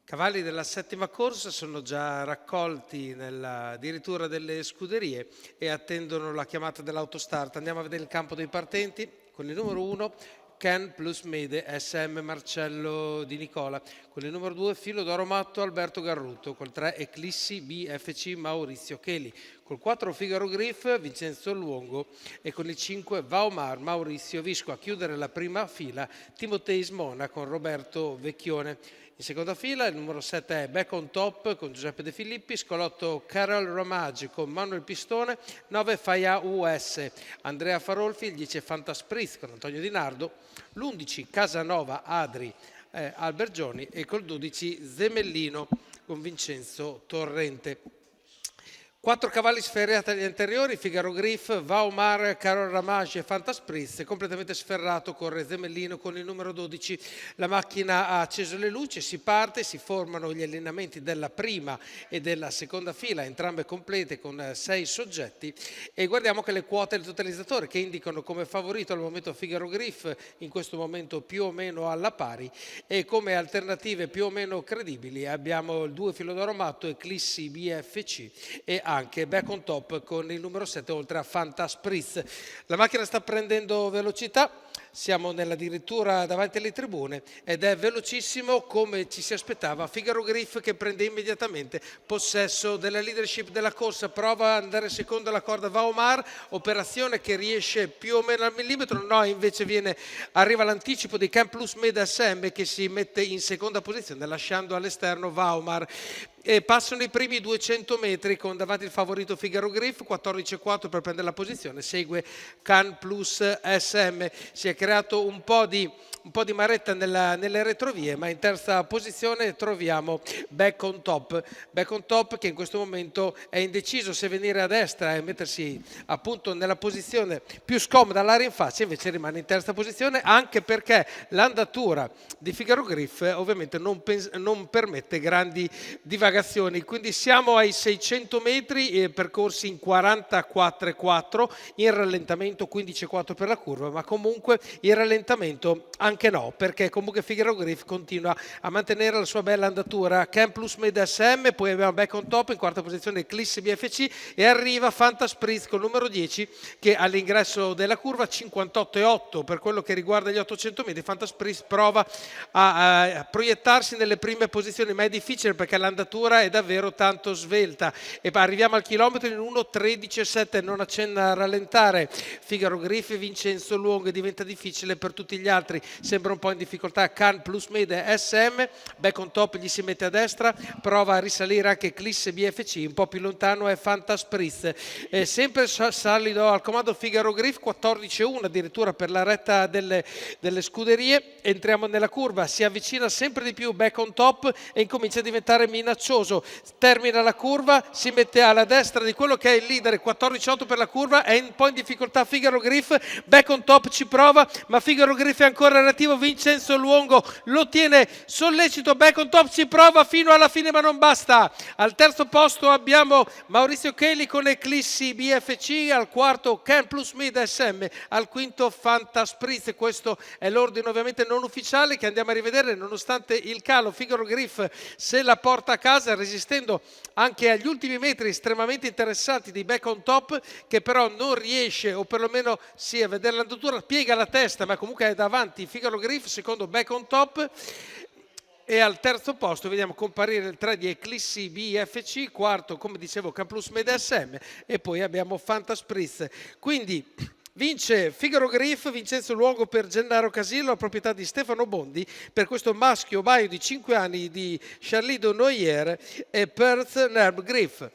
Cavalli della settima corsa sono già raccolti addirittura delle scuderie e attendono la chiamata dell'autostart. Andiamo a vedere il campo dei partenti con il numero 1 Ken plus Mede SM Marcello Di Nicola, con il numero 2 Filo d'Oro Matto Alberto Garruto, col 3 Eclissi BFC Maurizio Cheli, col 4 Figaro Griff Vincenzo Luongo e con il 5 Vaomar Maurizio Visco. A chiudere la prima fila Timoteis Mona con Roberto Vecchione. In seconda fila il numero 7 è Back on Top con Giuseppe De Filippi, scolotto Carol Ramaggi con Manuel Pistone, 9 Faia US, Andrea Farolfi, il 10 Fantaspritz con Antonio Di Nardo, l'11 Casanova Adri Albergioni e col 12 Zemellino con Vincenzo Torrente. 4 cavalli sferrati agli anteriori, Figaro Griff, Vaomar, Carol Ramage e Fantaspritz. Completamente sferrato corre Zemellino con il numero 12. La macchina ha acceso le luci, si parte, si formano gli allineamenti della prima e della seconda fila, entrambe complete con 6 soggetti. E guardiamo che le quote del totalizzatore che indicano come favorito al momento Figaro Griff, in questo momento più o meno alla pari, e come alternative più o meno credibili abbiamo il 2 Filo d'Oro Matto, Eclissi BFC e anche Back on Top con il numero 7 oltre a Fantaspritz. La macchina sta prendendo velocità, siamo addirittura davanti alle tribune ed è velocissimo come ci si aspettava. Figaro Griff che prende immediatamente possesso della leadership della corsa, prova ad andare secondo la corda Vaomar, operazione che riesce più o meno al millimetro, no, invece arriva l'anticipo di Ken plus Mede SM che si mette in seconda posizione lasciando all'esterno Vaomar. E passano i primi 200 metri con davanti il favorito Figaro Griff, 14,4 per prendere la posizione, segue Can plus SM. Si è creato un po' di maretta nelle retrovie, ma in terza posizione troviamo Back on Top che in questo momento è indeciso se venire a destra e mettersi appunto nella posizione più scomoda all'aria in faccia, invece rimane in terza posizione, anche perché l'andatura di Figaro Griff ovviamente non permette grandi divagazioni. Quindi siamo ai 600 metri percorsi in 44,4, in rallentamento 15,4 per la curva, ma comunque il rallentamento anche no, perché comunque Figaro Griff continua a mantenere la sua bella andatura. Ken plus Mede SM, poi abbiamo Back on Top in quarta posizione Eclissi BFC e arriva Fantaspritz con il numero 10 che all'ingresso della curva 58,8 per quello che riguarda gli 800 metri. Fantaspritz prova a proiettarsi nelle prime posizioni, ma è difficile perché l'andatura è davvero tanto svelta e arriviamo al chilometro in 1:13,7, non accenna a rallentare Figaro Griff e Vincenzo Luongo, diventa difficile per tutti gli altri, sembra un po' in difficoltà Can plus Mede SM. Back on Top gli si mette a destra, prova a risalire anche Eclissi BFC, un po' più lontano è Fantaspritz, sempre salido al comando Figaro Griff, 14,1 addirittura per la retta delle scuderie. Entriamo nella curva, si avvicina sempre di più Back on Top e incomincia a diventare minaccioso, termina la curva, si mette alla destra di quello che è il leader, 14,8 per la curva, è un po' in difficoltà Figaro Griff. Back on Top ci prova, ma Figaro Griff è ancora relativo, Vincenzo Luongo lo tiene sollecito, Back on Top ci prova fino alla fine ma non basta. Al terzo posto abbiamo Maurizio Cheli con Eclissi BFC, al quarto Ken plus Mede SM, al quinto Fantaspritz. Questo è l'ordine ovviamente non ufficiale che andiamo a rivedere. Nonostante il calo, Figaro Griff se la porta a casa resistendo anche agli ultimi metri estremamente interessanti di Back on Top, che però non riesce, o perlomeno sì, a vedere l'andatura, piega la testa, ma comunque è davanti Figaro Griff, secondo Back on Top. E al terzo posto vediamo comparire il 3 di Eclissi BFC, quarto come dicevo Can plus Mede SM e poi abbiamo Fantaspritz. Quindi vince Figaro Griff, Vincenzo Luongo per Gennaro Casillo, la proprietà di Stefano Bondi, per questo maschio baio di 5 anni di Charlie de Noyer e Perth Nerb Griff.